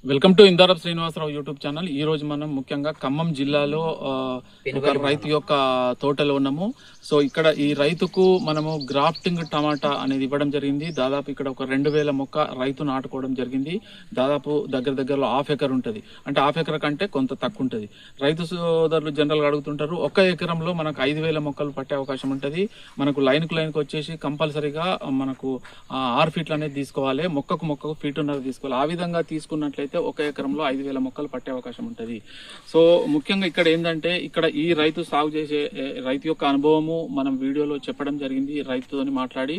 Welcome to ఇందారప్ Srinivasarao YouTube channel. ఈ రోజు మనం ముఖ్యంగా ఖమ్మం జిల్లాలో ఒక రైతు యొక్క తోటలో ఉన్నాము. సో ఇక్కడ ఈ రైతుకు మనము గ్రాఫ్టింగ్ టమాటా అనేది ఇవ్వడం జరిగింది. దాదాపు ఇక్కడ ఒక 2000 మొక్క రైతు నాటుకోవడం జరిగింది. దాదాపు దగ్గరలో హాఫ్ ఎకర్ ఉంటుంది. అంటే హాఫ్ ఎకర్ కంటే కొంత తక్కువ ఉంటుంది. రైతు సోదరులు జనరల్గా అడుగుతుంటారు, ఒక ఎకరంలో మనకు 5000 మొక్కలు పట్టే అవకాశం ఉంటుంది. మనకు లైన్కు వచ్చేసి కంపల్సరీగా మనకు 6 ఫీట్లు అనేది తీసుకోవాలి. మొక్కకు ఫీటున్నర తీసుకోవాలి. ఆ విధంగా తీసుకున్నట్లయితే ఒక ఎకరంలో 5000 మొక్కలు పట్టే అవకాశం ఉంటుంది. సో ముఖ్యంగా ఇక్కడ ఏంటంటే, ఇక్కడ ఈ రైతు సాగు చేసే రైతు యొక్క అనుభవము మనం వీడియోలో చెప్పడం జరిగింది. రైతుతోని మాట్లాడి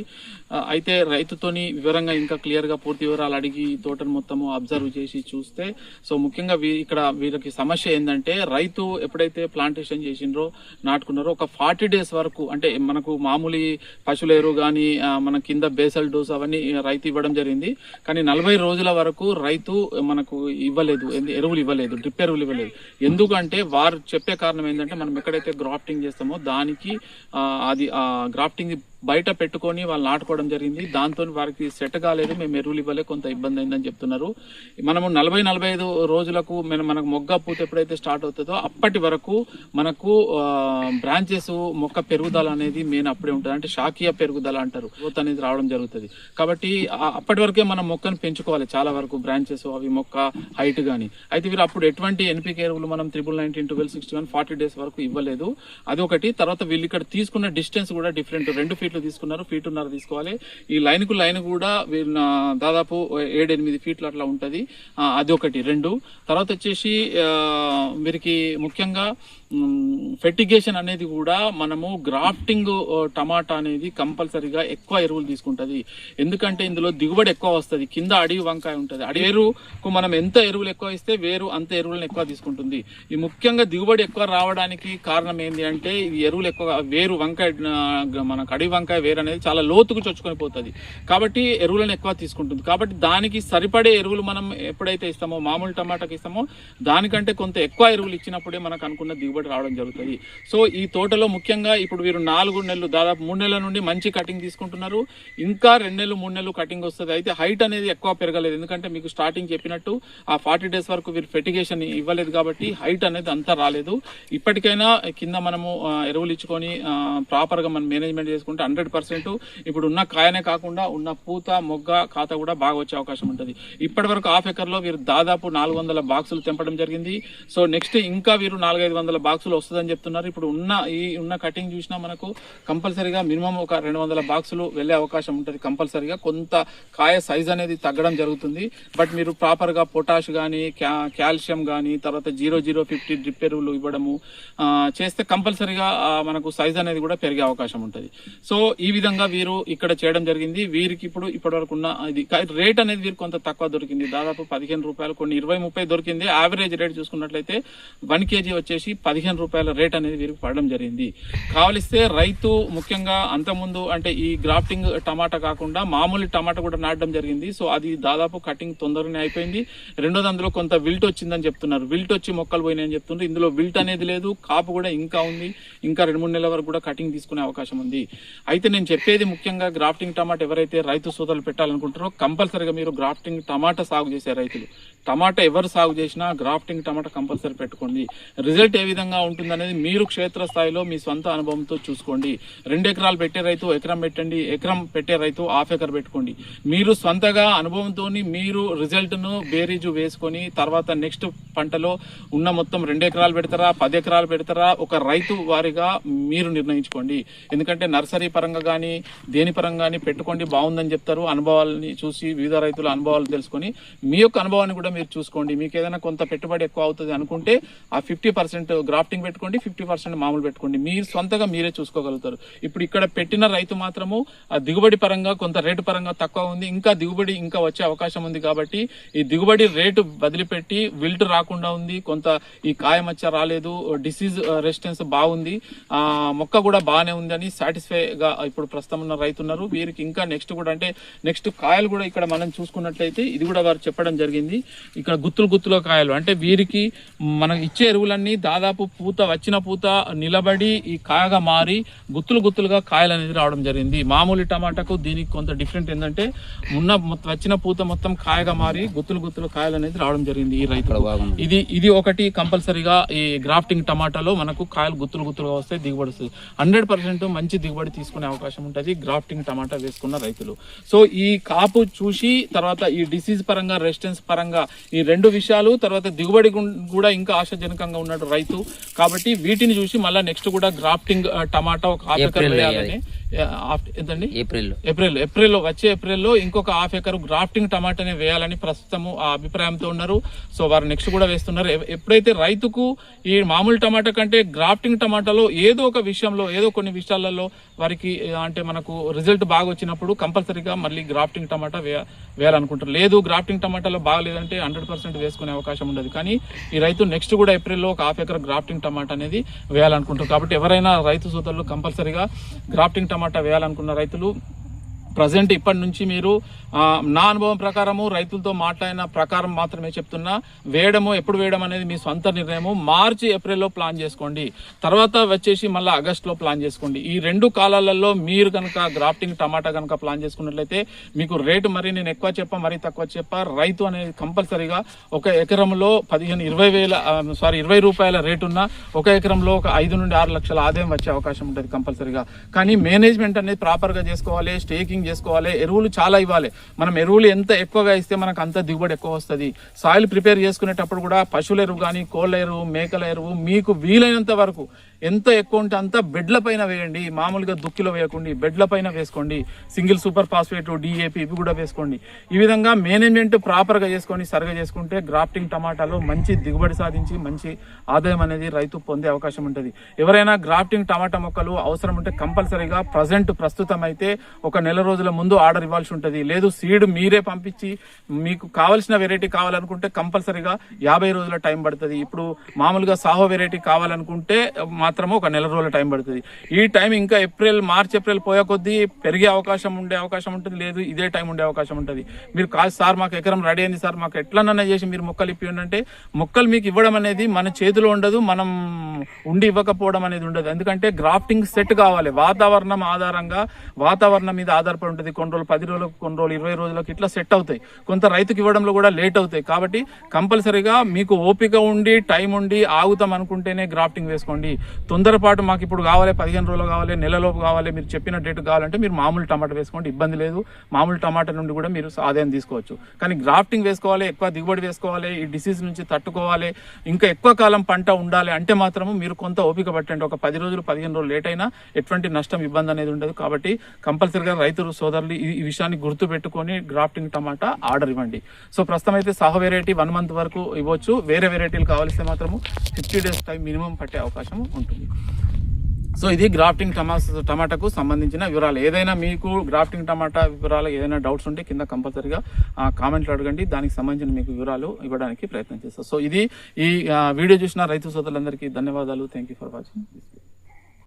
అయితే రైతుతోని వివరంగా ఇంకా క్లియర్ గా పూర్తి వివరాలు అడిగి తోటను మొత్తము అబ్జర్వ్ చేసి చూస్తే, సో ముఖ్యంగా ఇక్కడ వీరికి సమస్య ఏంటంటే, రైతు ఎప్పుడైతే ప్లాంటేషన్ చేసిండ్రో నాటుకున్నారో ఒక 40 డేస్ వరకు, అంటే మనకు మామూలు పశువుల ఎరువు కానీ మన కింద బేసల్ డోస్ అవన్నీ రైతు ఇవ్వడం జరిగింది. కానీ 40 రోజుల వరకు రైతు మనకు ఇవ్వలేదు, ఎరువులు ఇవ్వలేదు, డ్రిప్ ఎరువులు ఇవ్వలేదు. ఎందుకంటే వారు చెప్పే కారణం ఏంటంటే, మనం ఎక్కడైతే గ్రాఫ్టింగ్ చేస్తామో దానికి అది గ్రాఫ్టింగ్ బయట పెట్టుకొని వాళ్ళు నాటుకోవడం జరిగింది. దాంతో వారికి సెట్ కాలేదు, మేము ఎరువులు ఇవ్వలే, కొంత ఇబ్బంది అయిందని చెప్తున్నారు. మనము 40-45 రోజులకు మనకు మొగ్గ పూత ఎప్పుడైతే స్టార్ట్ అవుతుందో అప్పటి వరకు మనకు బ్రాంచెస్ మొక్క పెరుగుదల అనేది మెయిన్ అప్పుడే ఉంటుంది. అంటే శాఖీయ పెరుగుదల అంటారు, గ్రోత్ అనేది రావడం జరుగుతుంది. కాబట్టి అప్పటి వరకే మనం మొక్కను పెంచుకోవాలి. చాలా వరకు బ్రాంచెస్ అవి మొక్క హైట్ కానీ. అయితే వీరు అప్పుడు ఎటువంటి ఎన్పికే ఎరువులు మనం 99, 12, 61, 40 డేస్ వరకు ఇవ్వలేదు. అదొకటి. తర్వాత వీళ్ళు ఇక్కడ తీసుకున్న డిస్టెన్స్ కూడా డిఫరెంట్. 2 ఫీట్లు తీసుకున్నారు, ఫీటున్నర తీసుకోవాలి. ఈ లైన్ కూడా దాదాపు 7-8 ఫీట్లు అట్లా ఉంటది. అదొకటి. 2 తర్వాత వచ్చేసి వీరికి ముఖ్యంగా ఫెర్టిగేషన్ అనేది కూడా మనము గ్రాఫ్టింగ్ టమాటా అనేది కంపల్సరీగా ఎక్కువ ఎరువులు తీసుకుంటది. ఎందుకంటే ఇందులో దిగుబడి ఎక్కువ వస్తుంది. కింద అడవి వంకాయ ఉంటుంది. వేరుకు మనం ఎంత ఎరువులు ఎక్కువ ఇస్తే వేరు అంత ఎరువులను ఎక్కువ తీసుకుంటుంది. ఈ ముఖ్యంగా దిగుబడి ఎక్కువ రావడానికి కారణం ఏంటి అంటే, ఇది ఎరువులు ఎక్కువ వేరు వంకాయ, మనకు అడవి వంకాయ వేరు అనేది చాలా లోతుకు చొచ్చుకొని పోతుంది. కాబట్టి ఎరువులను ఎక్కువ తీసుకుంటుంది. కాబట్టి దానికి సరిపడే ఎరువులు మనం ఎప్పుడైతే ఇస్తామో, మామూలు టమాటాకి ఇస్తామో దానికంటే కొంత ఎక్కువ ఎరువులు ఇచ్చినప్పుడే మనకు అనుకున్న దిగుబడి రావడం జరుగుతుంది. సో ఈ తోటలో ముఖ్యంగా ఇప్పుడు వీరు 4 నెలలు, దాదాపు 3 నెలల నుండి మంచి కటింగ్ తీసుకుంటున్నారు. ఇంకా 2 నెలలు 3 నెలలు కటింగ్ వస్తుంది. అయితే హైట్ అనేది ఎక్కువ పెరగలేదు. ఎందుకంటే మీకు స్టార్టింగ్ చెప్పినట్టు ఆ 40 డేస్ వరకు వీరు ఫెర్టిగేషన్ ఇవ్వలేదు కాబట్టి హైట్ అనేది అంతా రాలేదు. ఇప్పటికైనా కింద మనము ఎరువులు ఇచ్చుకొని ప్రాపర్ గా మనం మేనేజ్మెంట్ చేసుకుంటే 100% ఇప్పుడు ఉన్న కాయనే కాకుండా ఉన్న పూత మొగ్గ ఖాతా కూడా బాగా వచ్చే అవకాశం ఉంటుంది. ఇప్పటి వరకు హాఫ్ ఎకర్ లో వీరు దాదాపు 400 బాక్సులు తెంపడం జరిగింది. సో నెక్స్ట్ ఇంకా వీరు 400-500 బాక్సులు వస్తుందని చెప్తున్నారు. ఇప్పుడు ఉన్న కటింగ్ చూసినా మనకు కంపల్సరీగా మినిమం ఒక 200 బాక్సులు వెళ్లే అవకాశం ఉంటుంది. కంపల్సరీగా కొంత కాయ సైజ్ అనేది తగ్గడం జరుగుతుంది. బట్ మీరు ప్రాపర్ గా పొటాష్ గానీ, కాల్షియం గానీ, తర్వాత 0-0-50 డ్రిప్ ఎరువులు ఇవ్వడము చేస్తే కంపల్సరీగా మనకు సైజ్ అనేది కూడా పెరిగే అవకాశం ఉంటుంది. సో ఈ విధంగా వీరు ఇక్కడ చేయడం జరిగింది. వీరికి ఇప్పటి వరకు ఉన్న ఇది రేట్ అనేది వీరికి కొంత తక్కువ దొరికింది. దాదాపు 15 రూపాయలు, కొన్ని 20-30 దొరికింది. యావరేజ్ రేట్ చూసుకున్నట్లయితే 1 kg వచ్చేసి 15 రూపాయల రేట్ అనేది వీరికి పడడం జరిగింది. కావలిస్తే రైతు ముఖ్యంగా అంతకుముందు అంటే ఈ గ్రాఫ్టింగ్ టమాటా కాకుండా మామూలు టమాటా కూడా నాటడం జరిగింది. సో అది దాదాపు కటింగ్ తొందరగానే అయిపోయింది. రెండోది అందులో కొంత విల్ట్ వచ్చిందని చెప్తున్నారు. విల్ట్ వచ్చి మొక్కలు పోయినాయని చెప్తున్నారు. ఇందులో విల్ట్ అనేది లేదు, కాపు కూడా ఇంకా ఉంది. ఇంకా 2-3 నెలల వరకు కూడా కటింగ్ తీసుకునే అవకాశం ఉంది. అయితే నేను చెప్పేది ముఖ్యంగా గ్రాఫ్టింగ్ టమాటా ఎవరైతే రైతు సోదరులు పెట్టాలనుకుంటారో కంపల్సరీగా మీరు గ్రాఫ్టింగ్ టమాటా సాగు చేసే రైతులు, టమాటా ఎవరు సాగు చేసినా గ్రాఫ్టింగ్ టమాటా కంపల్సరీ పెట్టుకోండి. రిజల్ట్ ఏ విధంగా ఉంటుందనేది మీరు క్షేత్రస్థాయిలో మీ సొంత అనుభవంతో చూసుకోండి. 2 ఎకరాలు పెట్టే రైతు ఎకరం పెట్టండి, ఎకరం పెట్టే రైతు హాఫ్ ఎకర్ పెట్టుకోండి. మీరు సొంతగా అనుభవంతో మీరు రిజల్ట్ ను బేరీజు వేసుకొని తర్వాత నెక్స్ట్ పంటలో ఉన్న మొత్తం 2 ఎకరాలు పెడతారా, 10 ఎకరాలు పెడతారా, ఒక రైతు వారిగా మీరు నిర్ణయించుకోండి. ఎందుకంటే నర్సరీ పరంగా కానీ దేని పరంగా కానీ పెట్టుకోండి, బాగుందని చెప్తారు. అనుభవాలని చూసి వివిధ రైతుల అనుభవాలు తెలుసుకొని మీ యొక్క అనుభవాన్ని కూడా మీరు చూసుకోండి. మీకు ఏదైనా కొంత పెట్టుబడి ఎక్కువ అవుతుంది అనుకుంటే ఆ 50% గ్రాఫ్టింగ్ పెట్టుకోండి, 50% మామూలు పెట్టుకోండి. మీరు సొంతగా మీరే చూసుకోగలుగుతారు. ఇప్పుడు ఇక్కడ పెట్టిన రైతు మాత్రము ఆ దిగుబడి పరంగా కొంత రేటు పరంగా తక్కువ ఉంది. ఇంకా దిగుబడి ఇంకా వచ్చే అవకాశం ఉంది. కాబట్టి ఈ దిగుబడి రేటు వదిలిపెట్టి విల్ట్ రాకుండా ఉంది, కొంత ఈ కాయ మచ్చ రాలేదు, డిసీజ్ రెసిస్టెన్స్ బాగుంది, మొక్క కూడా బాగానే ఉంది అని సాటిస్ఫై గా ఇప్పుడు ప్రస్తుతం ఉన్న రైతు ఉన్నారు. వీరికి ఇంకా నెక్స్ట్ కూడా అంటే నెక్స్ట్ కాయలు కూడా ఇక్కడ మనం చూసుకున్నట్లయితే ఇది కూడా వారు చెప్పడం జరిగింది. ఇక్కడ గుత్తులు కాయలు అంటే వీరికి మనం ఇచ్చే ఎరువులన్నీ దాదాపు పూత వచ్చిన పూత నిలబడి ఈ కాయగా మారి గుత్తులుగా కాయలు అనేది రావడం జరిగింది. మామూలు టమాటాకు దీనికి కొంత డిఫరెంట్ ఏంటంటే వచ్చిన పూత మొత్తం కాయగా మారి గుత్తులు కాయలు అనేది రావడం జరిగింది ఈ రైతు. ఇది ఒకటి కంపల్సరీగా ఈ గ్రాఫ్టింగ్ టమాటాలో మనకు కాయలు గుత్తులుగా వస్తాయి, దిగుబడి వస్తుంది. 100% మంచి దిగుబడి తీసుకునే అవకాశం ఉంటుంది గ్రాఫ్టింగ్ టమాటా వేసుకున్న రైతులు. సో ఈ కాపు చూసి తర్వాత ఈ డిసీజ్ పరంగా రెసిస్టెన్స్ పరంగా ఈ రెండు విషయాలు తర్వాత దిగుబడి కూడా ఇంకా ఆశాజనకంగా ఉన్నాడు రైతు. కాబట్టి వీటిని చూసి మళ్ళీ నెక్స్ట్ కూడా గ్రాఫ్టింగ్ టమాటా ఒక హాఫ్ ఎకర్ వేయాలని ఎంతండి ఏప్రిల్లో వచ్చే ఏప్రిల్లో ఇంకొక హాఫ్ ఎకర్ గ్రాఫ్టింగ్ టమాటానే వేయాలని ప్రస్తుతము ఆ అభిప్రాయంతో ఉన్నారు. సో వారు నెక్స్ట్ కూడా వేస్తున్నారు. ఎప్పుడైతే రైతుకు ఈ మామూలు టమాటా కంటే గ్రాఫ్టింగ్ టమాటాలో ఏదో ఒక విషయంలో ఏదో కొన్ని విషయాలలో వారికి అంటే మనకు రిజల్ట్ బాగా వచ్చినప్పుడు కంపల్సరీగా మళ్ళీ గ్రాఫ్టింగ్ టమాటా వేయాలనుకుంటారు. లేదు గ్రాఫ్టింగ్ టమాటాలో బాగలేదంటే 100% వేసుకునే అవకాశం ఉండదు. కానీ ఈ రైతు నెక్స్ట్ కూడా ఏప్రిల్లో ఒక హాఫ్ ఎకర్ గ్రాఫ్టింగ్ టమాటా అనేది వేయాలనుకుంటారు. కాబట్టి ఎవరైనా రైతు సోదరులు కంపల్సరీగా గ్రాఫ్టింగ్ టమాటా వేయాలనుకున్న రైతులు ప్రజెంట్ ఇప్పటి నుంచి మీరు నా అనుభవం ప్రకారము రైతులతో మాట్లాడిన ప్రకారం మాత్రమే చెప్తున్నా, ఎప్పుడు వేయడం అనేది మీ సొంత నిర్ణయము. మార్చి ఏప్రిల్లో ప్లాన్ చేసుకోండి, తర్వాత వచ్చేసి మళ్ళీ ఆగస్టులో ప్లాన్ చేసుకోండి. ఈ రెండు కాలాలలో మీరు కనుక గ్రాఫ్టింగ్ టమాటా కనుక ప్లాన్ చేసుకున్నట్లయితే మీకు రేటు మరి నేను ఎక్కువ చెప్పా మరి తక్కువ చెప్పా, రైతు అనేది కంపల్సరీగా ఒక ఎకరంలో 20 రూపాయల రేటున్న ఒక ఎకరంలో ఒక 5 నుండి 6 లక్షల ఆదాయం వచ్చే అవకాశం ఉంటుంది కంపల్సరీగా. కానీ మేనేజ్మెంట్ అనేది ప్రాపర్గా చేసుకోవాలి, స్టేకింగ్ చేసుకోవాలి, ఎరువులు చాలా ఇవ్వాలి. మనం ఎరువులు ఎంత ఎక్కువగా ఇస్తే మనకు అంత దిగుబడి ఎక్కువ వస్తుంది. సాయిల్ ప్రిపేర్ చేసుకునేటప్పుడు కూడా పశువుల ఎరువు కానీ కోళ్ళ ఎరువు మేకల ఎరువు మీకు వీలైనంత వరకు ఎంత ఎక్కువ ఉంటే అంత బెడ్ల పైన వేయండి. మామూలుగా దుక్కిలో వేయకండి, బెడ్ల పైన వేసుకోండి. సింగిల్ సూపర్ ఫాస్ఫేట్ డిఏపి ఇవి కూడా వేసుకోండి. ఈ విధంగా మేనేజ్మెంట్ ప్రాపర్గా చేసుకొని సరిగా చేసుకుంటే గ్రాఫ్టింగ్ టమాటాలో మంచి దిగుబడి సాధించి మంచి ఆదాయం అనేది రైతు పొందే అవకాశం ఉంటుంది. ఎవరైనా గ్రాఫ్టింగ్ టమాటా మొక్కలు అవసరం ఉంటే కంపల్సరీగా ప్రస్తుతం అయితే ఒక నెల రోజుల ముందు ఆర్డర్ ఇవ్వాల్సి ఉంటుంది. లేదు సీడ్ మీరే పంపించి మీకు కావాల్సిన వెరైటీ కావాలనుకుంటే కంపల్సరీగా 50 రోజుల టైం పడుతుంది. ఇప్పుడు మామూలుగా సాహో వెరైటీ కావాలనుకుంటే మాత్రము ఒక నెల రోజుల టైం పడుతుంది. ఈ టైం ఇంకా మార్చ్ ఏప్రిల్ పోయే కొద్దీ పెరిగే అవకాశం ఉంటుంది. లేదు ఇదే టైం ఉండే అవకాశం ఉంటుంది. మీరు కాదు సార్ మాకు ఎకరం రెడీ అయింది సార్ మాకు ఎట్లనన్నా చేసి మీరు మొక్కలు ఇప్పియండి అంటే మొక్కలు మీకు ఇవ్వడం అనేది మన చేతిలో ఉండదు, మనం ఉండి ఇవ్వకపోవడం అనేది ఉండదు. ఎందుకంటే గ్రాఫ్టింగ్ సెట్ కావాలి, వాతావరణం మీద ఆధారపడి ఉంటుంది. కొన్ని రోజులు 10 రోజులకు, కొన్ని రోజులు 20 రోజులకు ఇట్లా సెట్ అవుతాయి. కొంత రైతుకి ఇవ్వడంలో కూడా లేట్ అవుతాయి. కాబట్టి కంపల్సరీగా మీకు ఓపిక ఉండి టైం ఉండి ఆగుతాం అనుకుంటేనే గ్రాఫ్టింగ్ వేసుకోండి. తొందరపాటు మాకు ఇప్పుడు కావాలి 15 రోజులు కావాలి నెలలోపు కావాలి మీరు చెప్పిన డేట్ కావాలంటే మీరు మామూలు టమాటా వేసుకోండి, ఇబ్బంది లేదు. మామూలు టమాటా నుండి కూడా మీరు ఆదాయం తీసుకోవచ్చు. కానీ గ్రాఫ్టింగ్ వేసుకోవాలి, ఎక్కువ దిగుబడి వేసుకోవాలి, ఈ డిసీజ్ నుంచి తట్టుకోవాలి, ఇంకా ఎక్కువ కాలం పంట ఉండాలి అంటే మాత్రము మీరు కొంత ఓపిక పట్టండి. ఒక 10 రోజులు 15 రోజులు లేట్ అయినా ఎటువంటి నష్టం ఇబ్బంది అనేది ఉండదు. కాబట్టి కంపల్సరీగా రైతు సోదరులు ఈ విషయాన్ని గుర్తు పెట్టుకొని గ్రాఫ్టింగ్ టమాటా ఆర్డర్ ఇవ్వండి. సో ప్రస్తుతం అయితే సాహో వెరైటీ 1 మంత్ వరకు ఇవ్వచ్చు. వేరే వెరైటీలు కావాల్స్తే మాత్రము 50 డేస్ టైం మినిమం పట్టే అవకాశం ఉంటుంది. సో ఇది గ్రాఫ్టింగ్ టమాటాకు సంబంధించిన వివరాలు. ఏదైనా మీకు గ్రాఫ్టింగ్ టమాటా వివరాలు ఏదైనా డౌట్స్ ఉంటే కింద కంపల్సరీగా కామెంట్లు అడగండి, దానికి సంబంధించిన మీకు వివరాలు ఇవ్వడానికి ప్రయత్నం చేస్తాం. సో ఇది ఈ వీడియో చూసిన రైతు సోదరులందరికీ ధన్యవాదాలు. Thank you for watching.